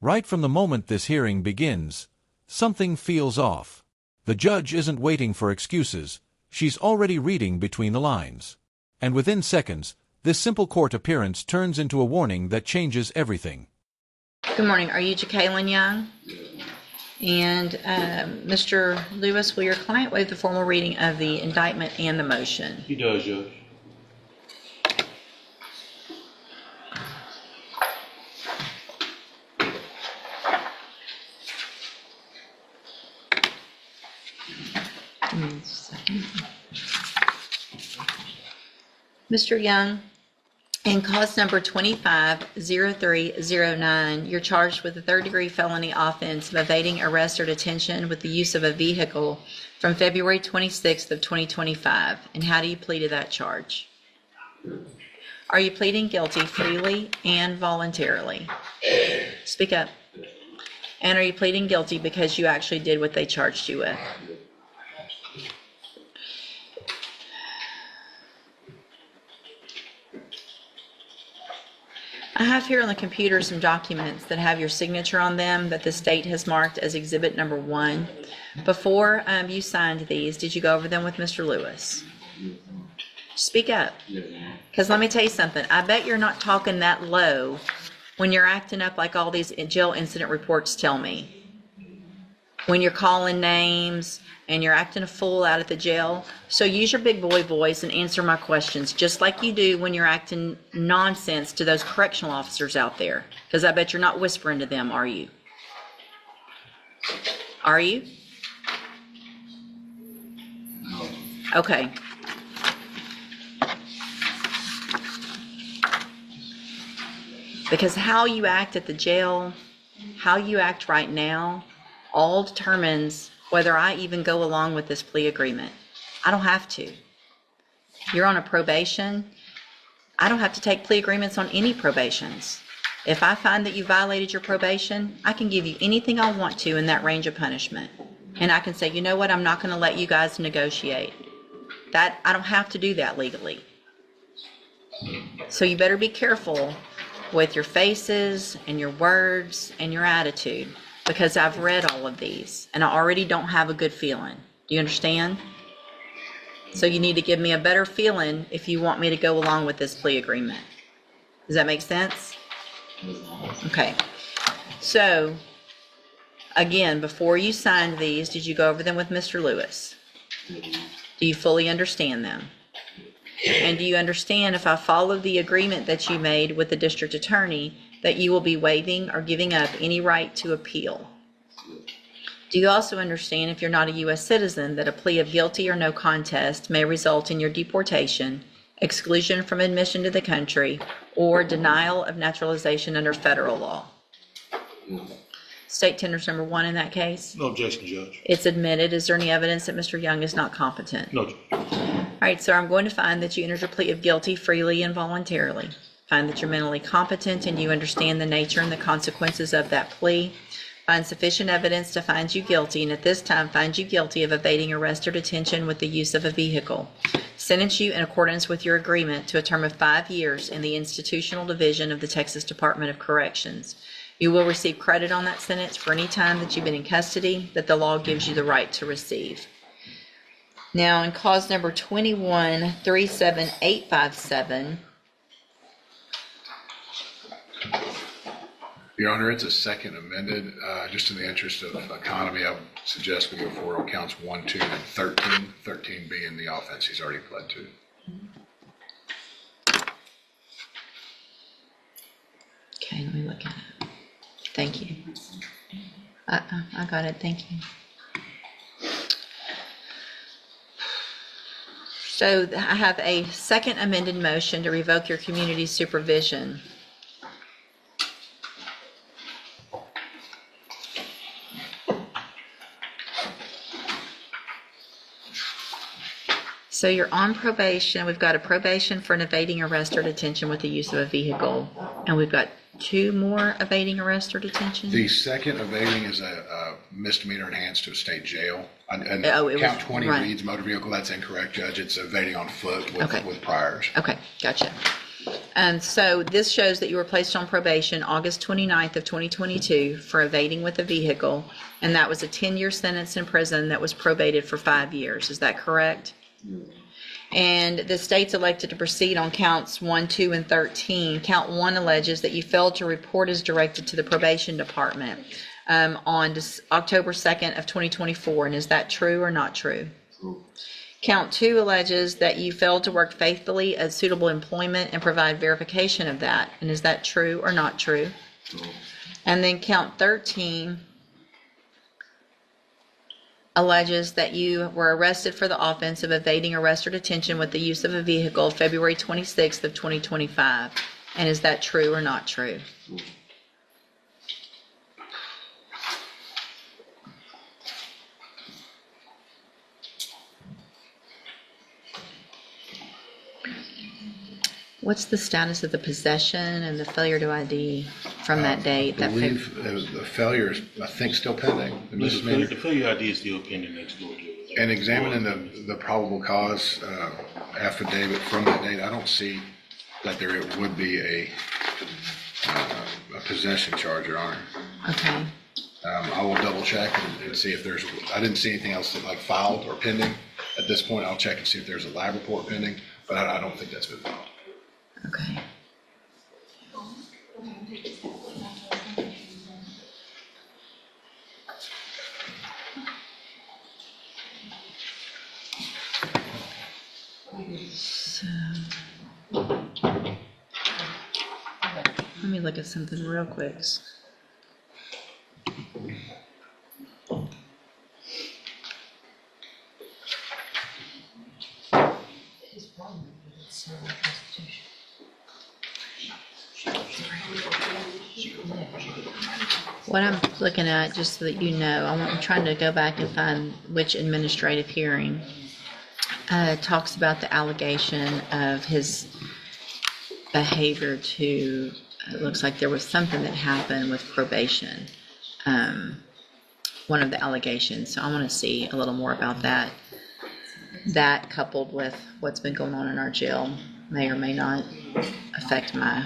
Right from the moment this hearing begins, something feels off. The judge isn't waiting for excuses, she's already reading between the lines. And within seconds, this simple court appearance turns into a warning that changes everything. Good morning. Are you Jacqueline Young? And Mr. Lewis, will your client waive the formal reading of the indictment and the motion? He does, Judge. Give me a second. Mr. Young, in cause number 250309, you're charged with a third-degree felony offense of evading arrest or detention with the use of a vehicle from February 26th of 2025. And how do you plead to that charge? Are you pleading guilty freely and voluntarily? Speak up. And are you pleading guilty because you actually did what they charged you with? I have here on the computer some documents that have your signature on them that the state has marked as exhibit number 1. Before you signed these, did you go over them with Mr. Lewis? Speak up. Because let me tell you something. I bet you're not talking that low when you're acting up like all these jail incident reports tell me. When you're calling names and you're acting a fool out at the jail. So use your big boy voice and answer my questions, just like you do when you're acting nonsense to those correctional officers out there. Because I bet you're not whispering to them, are you? Are you? No. Okay. Because how you act at the jail, how you act right now, all determines whether I even go along with this plea agreement. I don't have to. You're on a probation. I don't have to take plea agreements on any probations. If I find that you violated your probation, I can give you anything I want to in that range of punishment. And I can say, you know what, I'm not going to let you guys negotiate. That I don't have to do that legally. So you better be careful with your faces and your words and your attitude, because I've read all of these and I already don't have a good feeling. Do you understand? So you need to give me a better feeling if you want me to go along with this plea agreement. Does that make sense? Okay. So again, before you signed these, did you go over them with Mr. Lewis? Do you fully understand them? And do you understand, if I follow the agreement that you made with the district attorney, that you will be waiving or giving up any right to appeal? Do you also understand, if you're not a U.S. citizen, that a plea of guilty or no contest may result in your deportation, exclusion from admission to the country, or denial of naturalization under federal law? State tenders number 1 in that case? No objection, Judge. It's admitted. Is there any evidence that Mr. Young is not competent? No, Judge. All right, sir, I'm going to find that you entered your plea of guilty freely and voluntarily. Find that you're mentally competent and you understand the nature and the consequences of that plea. Find sufficient evidence to find you guilty, and at this time find you guilty of evading arrest or detention with the use of a vehicle. Sentence you in accordance with your agreement to a term of 5 years in the institutional division of the Texas Department of Corrections. You will receive credit on that sentence for any time that you've been in custody that the law gives you the right to receive. Now, in cause number 2137857, Your Honor, it's a second amended. Just in the interest of economy, I would suggest we go forward on counts 1, 2, and 13. 13 being the offense he's already pled to. okay, let me look at it. Thank you. I got it. Thank you. So I have a second amended motion to revoke your community supervision. So you're on probation. We've got a probation for an evading arrest or detention with the use of a vehicle. And we've got 2 more evading arrest or detention? The second evading is a misdemeanor enhanced to a state jail. And it count was 20 right. reads motor vehicle. That's incorrect, Judge. It's evading on foot with, Okay. with priors. Okay, gotcha. So this shows that you were placed on probation August 29th of 2022 for evading with a vehicle, and that was a 10-year sentence in prison that was probated for 5 years. Is that correct? And the state's elected to proceed on counts 1, 2, and 13. Count 1 alleges that you failed to report as directed to the probation department on October 2nd of 2024. And is that true or not true? True. Count 2 alleges that you failed to work faithfully at suitable employment and provide verification of that. And is that true or not true? True. And then count 13 alleges that you were arrested for the offense of evading arrest or detention with the use of a vehicle February 26th of 2025. And is that true or not true? True. What's the status of the possession and the failure to ID from that date? I believe the failure is, I think, still pending. The The misdemeanor. failure ID is still pending next door, Judge. And examining the probable cause affidavit from that date, I don't see that there would be a possession charge, Your Honor. Okay. I will double check and see if there's, I didn't see anything else that like filed or pending. At this point, I'll check and see if there's a lab report pending, but I don't think that's been filed. Okay. So, let me look at something real quick. What I'm looking at, just so that you know, I'm trying to go back and find which administrative hearing talks about the allegation of his behavior to, it looks like there was something that happened with probation. One of the allegations. So I want to see a little more about that. That coupled with what's been going on in our jail may or may not affect my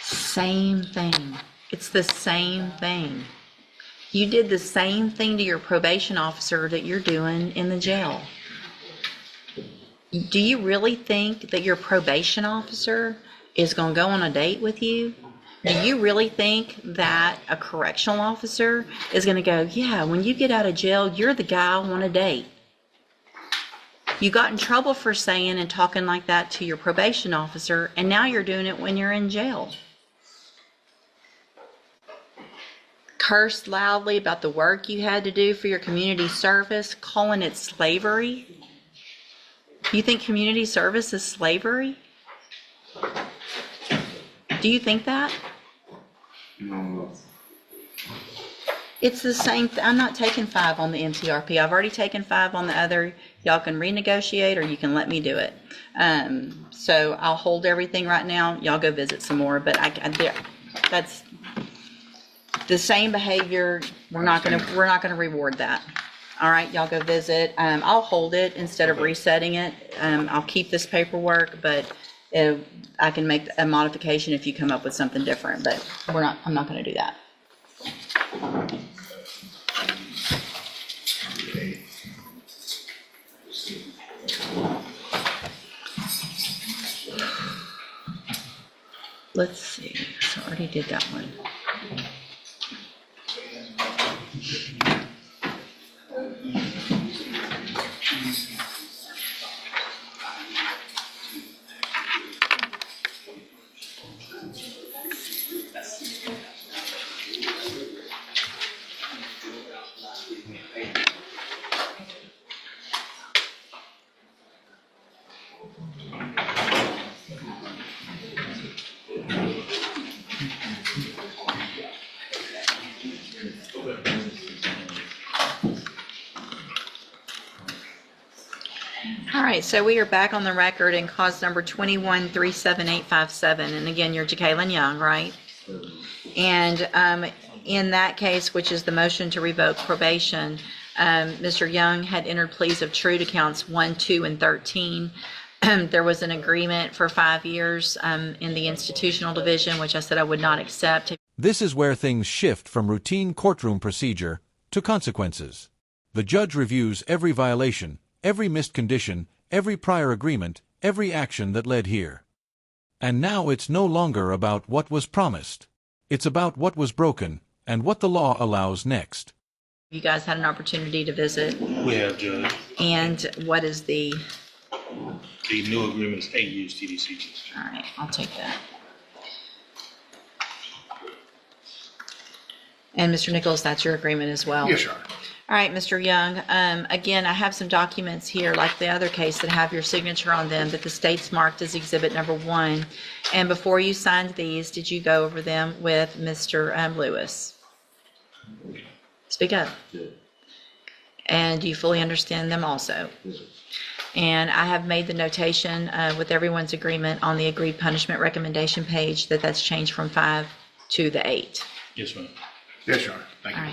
same thing. It's the same thing. You did the same thing to your probation officer that you're doing in the jail. Do you really think that your probation officer is going to go on a date with you? Do you really think that a correctional officer is going to go, yeah, when you get out of jail, you're the guy I want to date? You got in trouble for saying and talking like that to your probation officer, and now you're doing it when you're in jail. Cursed loudly about the work you had to do for your community service, calling it slavery. You think community service is slavery? Do you think that? No. It's the same. I'm not taking 5 on the MTRP. I've already taken 5 on the other. Y'all can renegotiate or you can let me do it. So I'll hold everything right now. Y'all go visit some more. But that's the same behavior. We're not gonna reward that. All right, y'all go visit. I'll hold it instead of resetting it. I'll keep this paperwork, but I can make a modification if you come up with something different. But I'm not gonna do that. Let's see. So I already did that one. All right, so we are back on the record in cause number 21-37857. And again, you're Jacqueline Young, right? And in that case, which is the motion to revoke probation, Mr. Young had entered pleas of true to counts 1, 2, and 13. There was an agreement for 5 years in the institutional division, which I said I would not accept. This is where things shift from routine courtroom procedure to consequences. The judge reviews every violation, every missed condition, every prior agreement, every action that led here. And now it's no longer about what was promised. It's about what was broken and what the law allows next. You guys had an opportunity to visit. We have, Judge. And what is the, The new agreement is 8 years TDC. all right, I'll take that. And Mr. Nichols, that's your agreement as well? Yes, Your Honor. All right, Mr. Young, again, I have some documents here, like the other case, that have your signature on them, that the state's marked as exhibit number 1. And before you signed these, did you go over them with Mr. Lewis? Speak up. And do you fully understand them also? And I have made the notation with everyone's agreement on the agreed punishment recommendation page that that's changed from 5 to the 8. Yes, ma'am. Yes, Your Honor. Thank All you.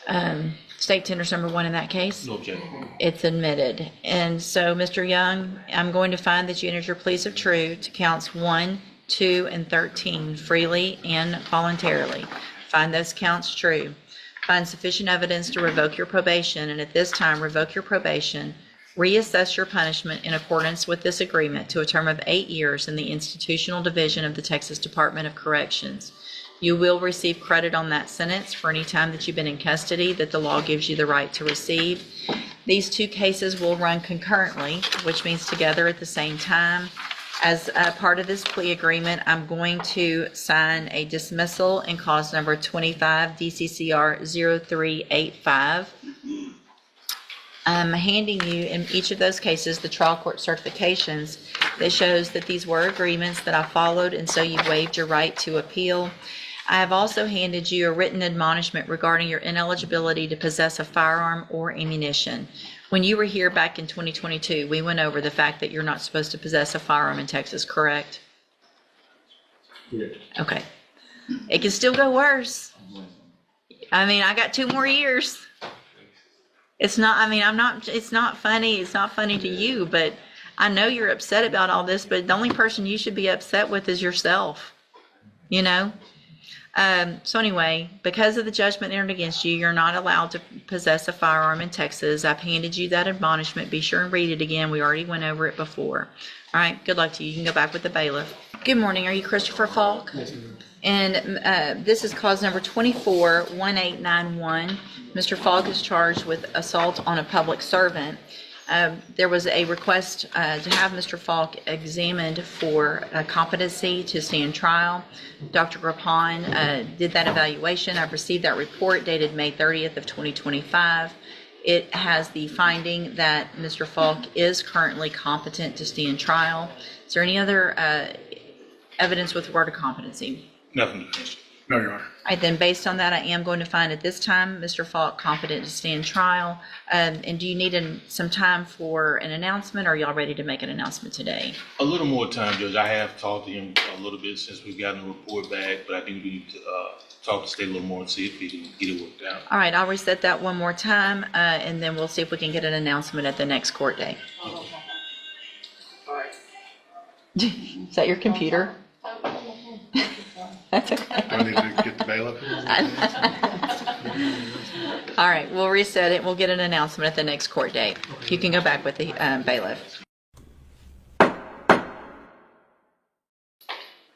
right. State tenders number 1 in that case? No objection. It's admitted. And so, Mr. Young, I'm going to find that you entered your pleas of true to counts 1, 2, and 13 freely and voluntarily. Find those counts true. Find sufficient evidence to revoke your probation, and at this time, revoke your probation. Reassess your punishment in accordance with this agreement to a term of 8 years in the institutional division of the Texas Department of Corrections. You will receive credit on that sentence for any time that you've been in custody that the law gives you the right to receive. These 2 cases will run concurrently, which means together at the same time. As a part of this plea agreement, I'm going to sign a dismissal in cause number 25 DCCR 0385. I'm handing you in each of those cases the trial court certifications that shows that these were agreements that I followed, and so you waived your right to appeal. I have also handed you a written admonishment regarding your ineligibility to possess a firearm or ammunition. When you were here back in 2022, we went over the fact that you're not supposed to possess a firearm in Texas, correct? Yeah. Okay. It can still go worse. I mean, I got 2 more years. It's not, I mean, it's not funny. It's not funny to you, but I know you're upset about all this, but the only person you should be upset with is yourself, you know? So anyway, because of the judgment entered against you, you're not allowed to possess a firearm in Texas. I've handed you that admonishment. Be sure and read it again. We already went over it before. All right, good luck to you. You can go back with the bailiff. Good morning. Are you Christopher Falk? Yes, ma'am. And this is cause number 241891. Mr. Falk is charged with assault on a public servant. There was a request to have Mr. Falk examined for competency to stand trial. Dr. Rapon did that evaluation. I've received that report dated May 30th of 2025. It has the finding that Mr. Falk is currently competent to stand trial. Is there any other evidence with regard to competency? Nothing to question. No, Your Honor. All right, then based on that, I am going to find at this time Mr. Falk competent to stand trial. And do you need some time for an announcement, or are y'all ready to make an announcement today? A little more time, Judge. I have talked to him a little bit since we've gotten the report back, but I think we need to talk to state a little more and see if we can get it worked out. All right, I'll reset that one more time, and then we'll see if we can get an announcement at the next court day. Is that your computer? That's okay. Do I need to get the bailiff? All right, we'll reset it. We'll get an announcement at the next court date. You can go back with the bailiff.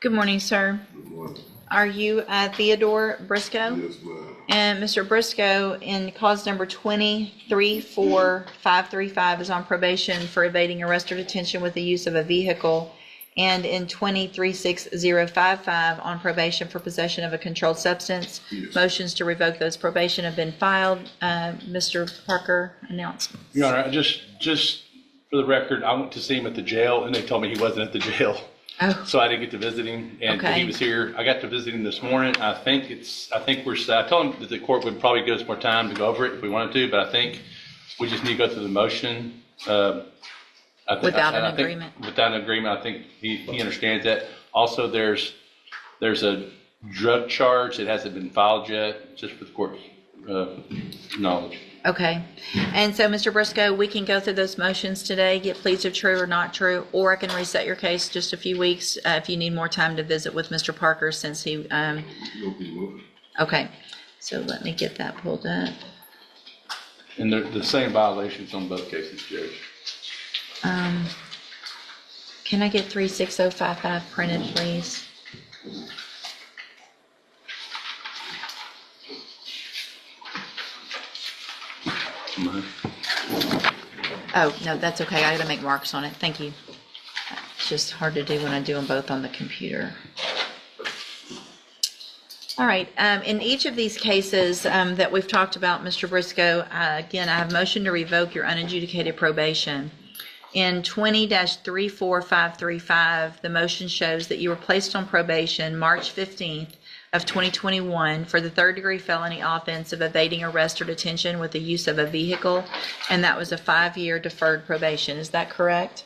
Good morning, sir. Good morning. Are you Theodore Briscoe? Yes, ma'am. And Mr. Briscoe, in cause number 234535, is on probation for evading arrest or detention with the use of a vehicle, and in 236055 on probation for possession of a controlled substance. Yes. Motions to revoke those probation have been filed. Mr. Parker, announcement. Your Honor, just for the record, I went to see him at the jail, and they told me he wasn't at the jail. Oh, So I didn't get to visit him, and Okay. he was here. I got to visit him this morning. I told him that the court would probably give us more time to go over it if we wanted to, but I think we just need to go through the motion. Without an agreement. Without an agreement, I think he understands that. Also, there's a drug charge that hasn't been filed yet, just for the court's knowledge. Okay. And so, Mr. Briscoe, we can go through those motions today, get pleas of true or not true, or I can reset your case just a few weeks if you need more time to visit with Mr. Parker since he, okay. So let me get that pulled up. And they're the same violations on both cases, Judge. Can I get 36055 printed, please? Oh, no, that's okay. I gotta make marks on it. Thank you. It's just hard to do when I do them both on the computer. All right, in each of these cases that we've talked about, Mr. Briscoe, again, I have motion to revoke your unadjudicated probation. In 20-34535, the motion shows that you were placed on probation March 15th of 2021 for the third-degree felony offense of evading arrest or detention with the use of a vehicle, and that was a 5-year deferred probation. Is that correct?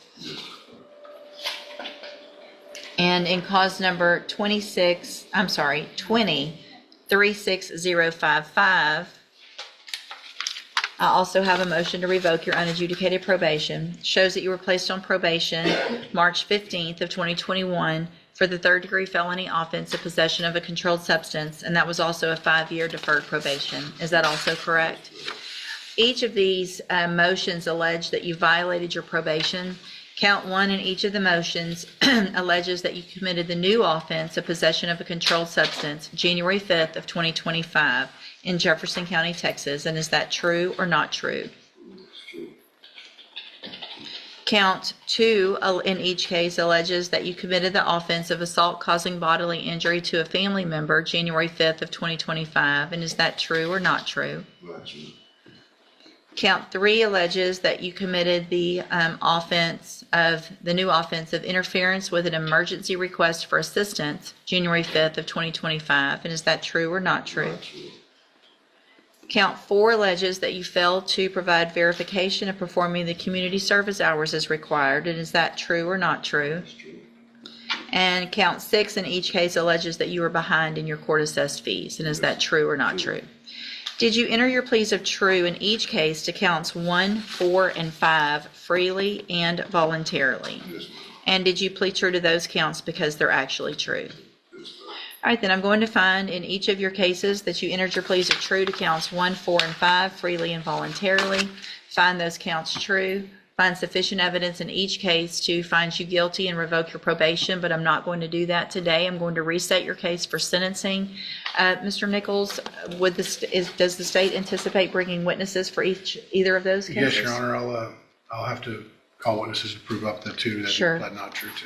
And in cause number 20-36055, I also have a motion to revoke your unadjudicated probation. Shows that you were placed on probation March 15th of 2021 for the third-degree felony offense of possession of a controlled substance, and that was also a 5-year deferred probation. Is that also correct? Each of these motions allege that you violated your probation. Count 1 in each of the motions alleges that you committed the new offense of possession of a controlled substance January 5th of 2025 in Jefferson County, Texas. And is that true or not true? Count 2 in each case alleges that you committed the offense of assault causing bodily injury to a family member January 5th of 2025. And is that true or not true? Not true. Count 3 alleges that you committed the new offense of interference with an emergency request for assistance January 5th of 2025. And is that true or not true? Not true. Count 4 alleges that you failed to provide verification of performing the community service hours as required. And is that true or not true? That's true. And count 6 in each case alleges that you were behind in your court assessed fees. And is that true or not true? Did you enter your pleas of true in each case to counts 1, 4, and 5 freely and voluntarily? Yes, ma'am. And did you plead true to those counts because they're actually true? Yes, ma'am. All right, then I'm going to find in each of your cases that you entered your pleas of true to counts 1, 4, and 5 freely and voluntarily. Find those counts true. Find sufficient evidence in each case to find you guilty and revoke your probation, but I'm not going to do that today. I'm going to reset your case for sentencing. Mr. Nichols, does the state anticipate bringing witnesses for either of those cases? Yes, Your Honor, I'll have to call witnesses to prove up the two that Sure. are not true to.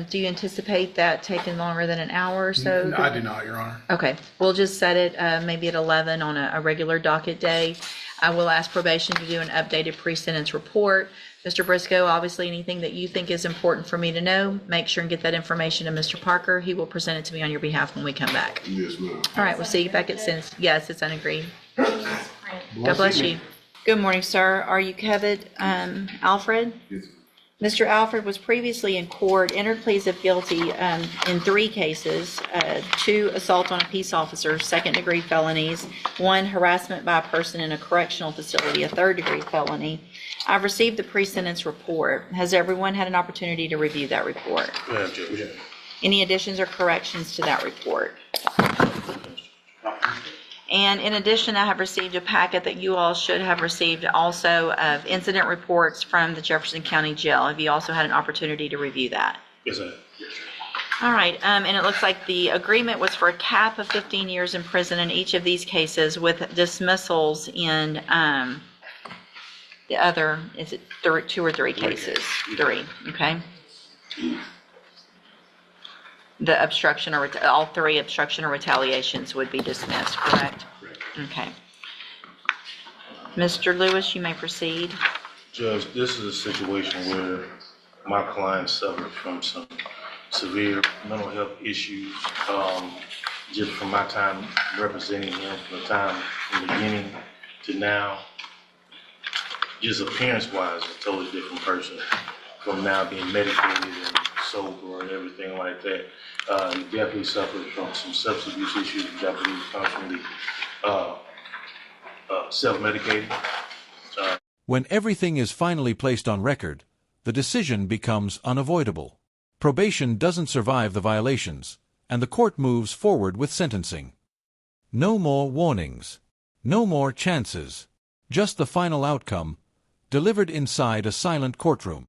Do you anticipate that taking longer than an hour or so? No, I do not, Your Honor. Okay, we'll just set it maybe at 11 on a regular docket day. I will ask probation to do an updated pre-sentence report. Mr. Briscoe, obviously anything that you think is important for me to know, make sure and get that information to Mr. Parker. He will present it to me on your behalf when we come back. Yes, ma'am. All right, we'll see you back at sentence. Yes, it's unagreed. God bless you. Good morning, sir. Are you covered, Alfred? Yes, ma'am. Mr. Alfred was previously in court, entered pleas of guilty in 3 cases, 2 assault on a peace officer, 2nd-degree felonies, 1 harassment by a person in a correctional facility, a 3rd-degree felony. I've received the pre-sentence report. Has everyone had an opportunity to review that report? Yeah, Judge. Any additions or corrections to that report? And in addition, I have received a packet that you all should have received also of incident reports from the Jefferson County Jail. Have you also had an opportunity to review that? Yes, sir. All right, and it looks like the agreement was for a cap of 15 years in prison in each of these cases with dismissals in the other, is it 2 or 3 cases? 3, okay. The obstruction or, all 3 obstruction or retaliations would be dismissed, correct? Correct. Okay. Mr. Lewis, you may proceed. Judge, this is a situation where my client suffered from some severe mental health issues. Just from my time representing him, from the time from the beginning to now, just appearance-wise, a totally different person. From now being medicated and sober and everything like that. He definitely suffered from some substance abuse issues, which I believe comes from the self-medicating. When everything is finally placed on record, the decision becomes unavoidable. Probation doesn't survive the violations, and the court moves forward with sentencing. No more warnings. No more chances. Just the final outcome, delivered inside a silent courtroom.